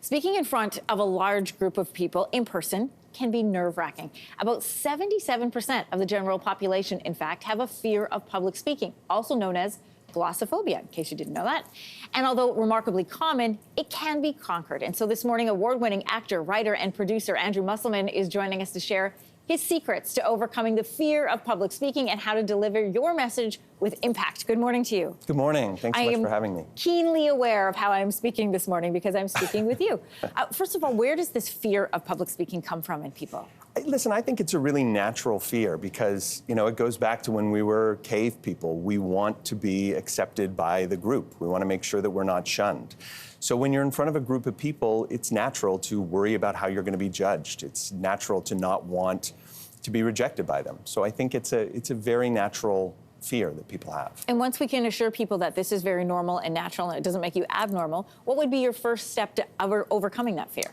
Speaking in front of a large group of people in person can be nerve-wracking. About 77% of the general population, in fact, have a fear of public speaking, also known as glossophobia, in case you didn't know that. And although remarkably common, it can be conquered. And so this morning, award-winning actor, writer, and producer Andrew Musselman is joining us to share his secrets to overcoming the fear of public speaking and how to deliver your message with impact. Good morning to you. Good morning. Thanks so much for having me. I am keenly aware of how I'm speaking this morning because I'm speaking with you. First of all, where does this fear of public speaking come from in people? Listen, I think it's a really natural fear because, it goes back to when we were cave people. We want to be accepted by the group. We want to make sure that we're not shunned. So when you're in front of a group of people, it's natural to worry about how you're going to be judged. It's natural to not want to be rejected by them. So I think it's a very natural fear that people have. And once we can assure people that this is very normal and natural and it doesn't make you abnormal, what would be your first step to overcoming that fear?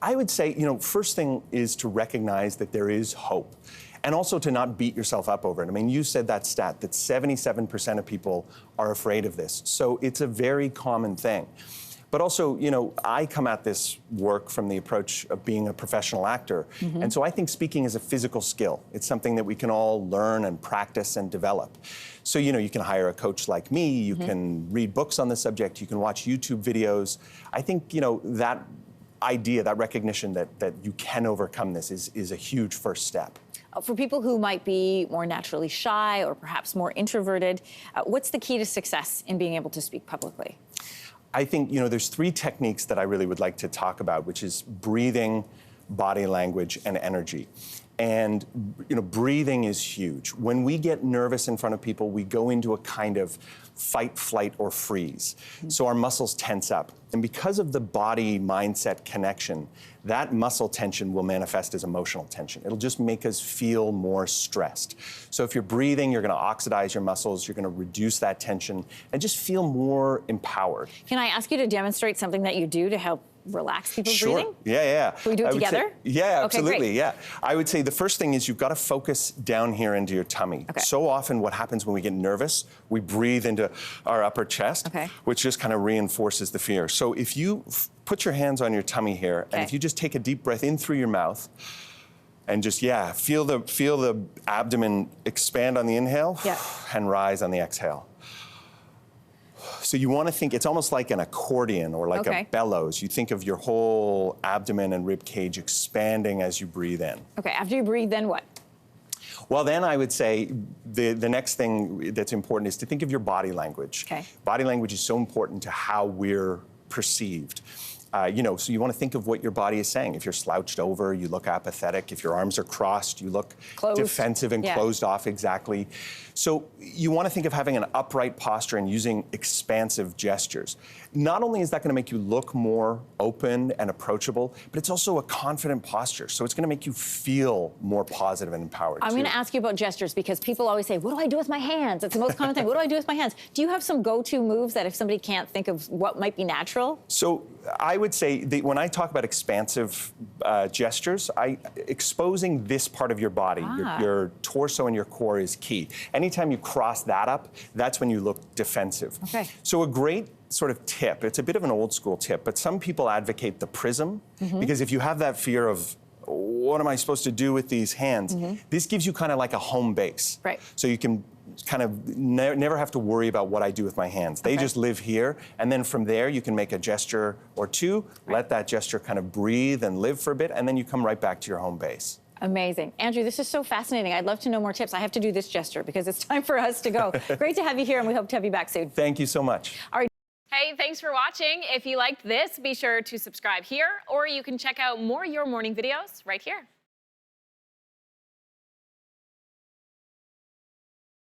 I would say, first thing is to recognize that there is hope and also to not beat yourself up over it. I mean, you said that stat that 77% of people are afraid of this. So it's a very common thing. But also, I come at this work from the approach of being a professional actor. Mm-hmm. And so I think speaking is a physical skill. It's something that we can all learn and practice and develop. So, you can hire a coach like me, you mm-hmm. can read books on the subject, you can watch YouTube videos. I think, that idea, that recognition that you can overcome this is a huge first step. For people who might be more naturally shy or perhaps more introverted, what's the key to success in being able to speak publicly? I think, there's three techniques that I really would like to talk about, which is breathing, body language, and energy. And, breathing is huge. When we get nervous in front of people, we go into a kind of fight, flight, or freeze. Mm-hmm. So our muscles tense up. And because of the body-mindset connection, that muscle tension will manifest as emotional tension. It'll just make us feel more stressed. So if you're breathing, you're going to oxidize your muscles, you're going to reduce that tension, and just feel more empowered. Can I ask you to demonstrate something that you do to help relax people's breathing? Yeah. Can we do it together? Yeah, absolutely, okay, great. Yeah. I would say the first thing is you've got to focus down here into your tummy. Okay. So often what happens when we get nervous, we breathe into our upper chest, okay. which just kind of reinforces the fear. So if you put your hands on your tummy here, okay. and if you just take a deep breath in through your mouth, and just, feel the abdomen expand on the inhale, yeah. and rise on the exhale. So you want to think, it's almost like an accordion or like okay. a bellows. You think of your whole abdomen and rib cage expanding as you breathe in. Okay, after you breathe, then what? Well, then I would say the next thing that's important is to think of your body language. Okay. Body language is so important to how we're perceived. So you want to think of what your body is saying. If you're slouched over, you look apathetic. If your arms are crossed, you look closed. Defensive and closed off, exactly. So you want to think of having an upright posture and using expansive gestures. Not only is that going to make you look more open and approachable, but it's also a confident posture. So it's going to make you feel more positive and empowered. I'm going to ask you about gestures because people always say, what do I do with my hands? It's the most common thing. What do I do with my hands? Do you have some go-to moves that if somebody can't think of what might be natural? So I would say when I talk about expansive gestures, exposing this part of your body, your torso and your core is key. Anytime you cross that up, that's when you look defensive. Okay. So a great sort of tip, it's a bit of an old school tip, but some people advocate the prism, mm-hmm. because if you have that fear of, what am I supposed to do with these hands? Mm-hmm. This gives you kind of like a home base. Right. So you can kind of never have to worry about what I do with my hands. They just live here, and then from there you can make a gesture or two, let that gesture kind of breathe and live for a bit, and then you come right back to your home base. Amazing. Andrew, this is so fascinating. I'd love to know more tips. I have to do this gesture because it's time for us to go. Great to have you here, and we hope to have you back soon. Thank you so much. All right. Hey, thanks for watching. If you liked this, be sure to subscribe here, or you can check out more Your Morning videos right here.